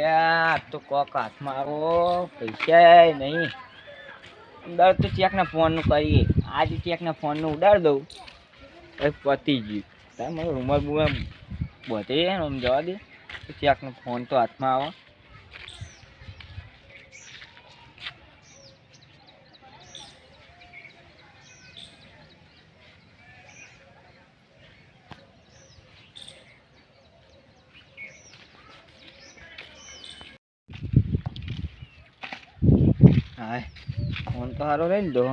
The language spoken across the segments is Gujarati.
અલ્યા તો કોક હાથમાં આવો પૈસા નહીં ઉડાડ તો ચેકના ફોનનું કરીએ આજે ચેકના ફોનનું ઉડાડ દઉં એ પતી ગયું તાર મને રૂમાલ બુમાલ બધે આમ જવા દે ચેકનો ફોન તો હાથમાં આવો હા ફોન તો સારો લઈ લીધો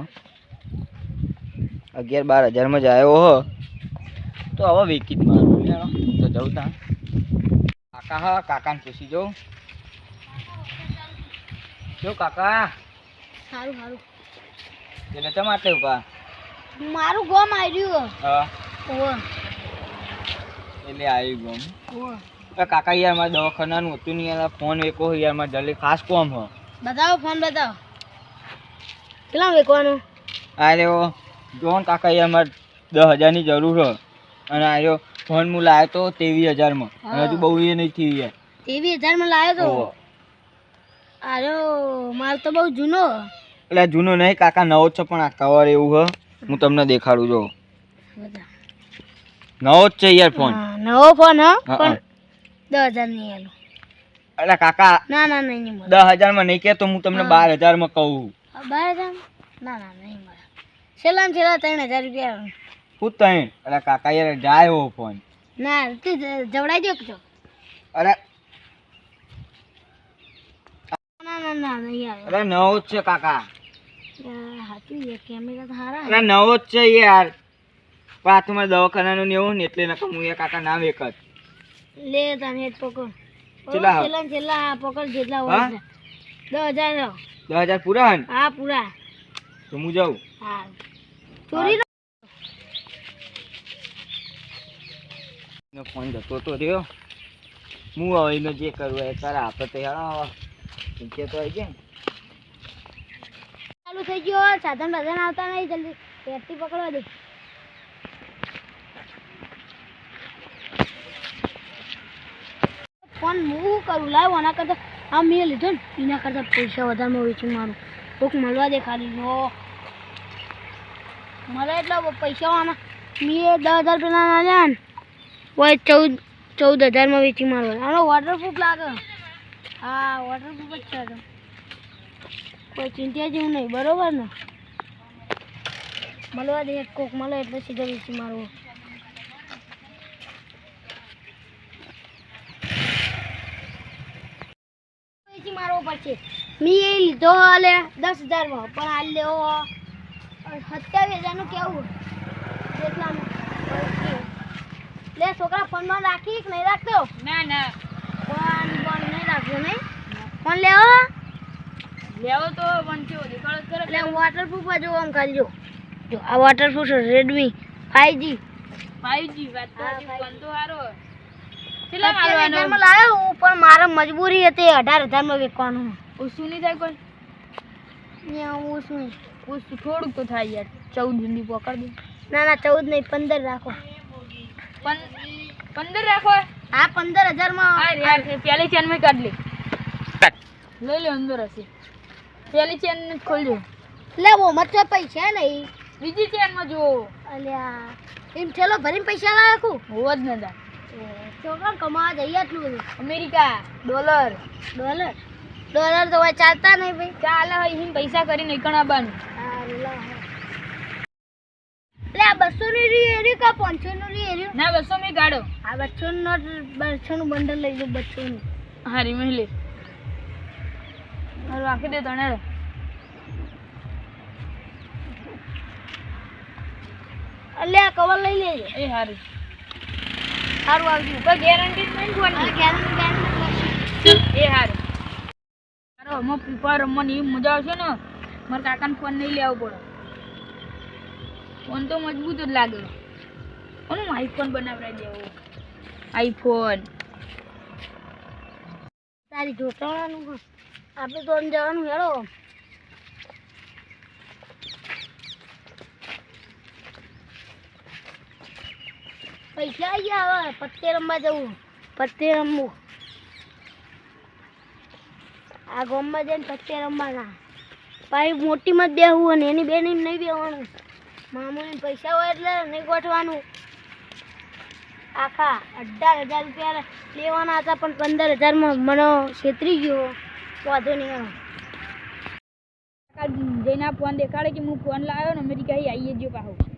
11-12 હજારમાં જ આવ્યો હો તો હવે વેકી જ મારું તો જવું તા કાકા હા કાકાને પૂછી જાઉં જો કાકા સારું સારું એટલે ચમ આટલે ઉભા મારું ગોમ આવ્યું હા ઓહો એટલે આવી ગયો ઓહો કાકા યાર મારે દવાખાનાનું હતું નહીં યાર ફોન વેકો યાર મારે જલ્દી ખાસ કોમ હો બતાવો ફોન બતાવો કેટલા વેકવાનું અરે ઓ જોન કાકા યાર મારે 10,000ની જરૂર હો અને આયો ફોન હું લાવ્યો તો 23,000માં અને હજુ બહુ એ નહીં થયું યાર 23,000 માં લાવ્યો તો અરે માલ તો બહુ જૂનો એટલે જૂનો નહીં કાકા નવો જ છે પણ આ કવર એવું હ હું તમને દેખાડું જો નવો જ છે યાર ફોન નવો ફોન હા પણ 10,000 નહીં આલો એટલે કાકા ના ના નહીં મળે 10,000માં નહીં કે તો હું તમને 12,000માં કહું 12,000 ના ના નહીં મળે છેલ્લા 3,000 રૂપિયા શું તઈ અરે કાકા યાર જાય હો ફોન ના તું જવડાઈ દો છો અરે ના ના ના નહીં આવે અરે નવો જ છે કાકા હાચું એ કેમેરા તો સારા અરે નવો જ છે યાર પણ આ તમારે દવાખાનાનું ને એવું ને એટલે નકર હું એ કાકા નામ એક જ લે તમે હેડ પકડ કેટલા છેલ્લા પકડ જેટલા હોય છે 10,000 10,000 પૂરા હન હા પૂરા તો હું જાઉં હા ચોરી ફોન જતો તો રહ્યો હું હવે એનો જે કરવું એ કરા આપણે તો યાર પૈસા તો આવી ગયા ચાલુ થઈ ગયો સાધન બાધન આવતા નહીં જલ્દી પેટથી પકડવા દે ફોન હું કરું લાવ આના કરતા આ મેં લીધો ને એના કરતા પૈસા વધારમાં વેચી મારું કોક મળવા દે ખાલી જો મળે એટલા પૈસા આના મેં 10,000 પેલા ના લ્યા ને હોય 14,000માં વેચી મારવા આનો વોટરપ્રૂફ લાગે હા વોટરપ્રૂફ જ છે કોઈ ચિંતા જેવું નહીં બરોબર ને મળવા દે કોક મળે એટલે સીધો વેચી મારવો વેચી મારવો પડશે મેં એ લીધો હાલે 10,000માં પણ હાલ લેવો 27,000નું કેવું કેટલાનું લે છોકરા ફોનમાં રાખી કે નહીં રાખતો ના ના ફોન નહીં રાખજો નહીં ફોન લેવો તો વંચો દેખાડો કરો એટલે વોટરપ્રૂફ જો આમ ખાલી જો આ વોટરપ્રૂફ છે Redmi 5G વાત તો ફોન તો સારો કેટલા માં લાવ્યો હું પણ મારે મજબૂરી હતી 18,000માં વેચવાનું ઓછું નહીં થાય કોઈ ઓછું થોડુંક તો થાય યાર 14 સુધી પકડ દે ના ના 14 નહીં 15 રાખો 15 રાખો હા 15,000માં પેલી ચેન માં કાઢ લઈ લે અંદર હશે પેલી ચેન ને ખોલજો લે વો મત પૈસા નહીં બીજી ચેન માં જો અલ્યા એમ થેલો ભરીને પૈસા લાવ્યો હોવ જ નતા છોકરા કમાવા જઈએ આટલું બધું અમેરિકા ડોલર તો હવે ચાલતા નહીં ભાઈ ચાલે અહીં પૈસા કરીને નીકળવાનું લે 200 ની રી કા 500 નું રી ના 200 મી ગાડો આ 200 નું બંડલ લઈ લો 200 નું હારી મહિલે और રાખી દે તને અલ્યા કવર લઈ લેજે એ હારી સારું આવજો કોઈ ગેરંટી નહીં કોની ગેરંટી એ હારી મારો મો પીપા રમવાની મજા આવશે ને માર કાકાને ફોન નહીં લેવો પડે ફોન તો મજબૂત જ લાગે કોનું આઈફોન બનાવરાઈ દેવો આઈફોન તારી જોટાવાનું આપણે તો જવાનું હેડો પૈસા આવી ગયા હવે પત્તે રમવા જવું પત્તે રમવું આ ગામમાં જઈને પત્તે રમવાના. પાછી મોટીમાં જ બેહવું અને એની બેની નહીં બેહવાનું. મામૂલી પૈસા હોય એટલે નહીં ગોઠવાનું. આખા 18,000 રૂપિયા લેવાના હતા પણ 15,000માં મને છેતરી ગયો. વાંધો નહીં. જઈને ફોન દેખાડે કે હું ફોન લાવ્યો ને અમેરિકા આવીએ જો પાછું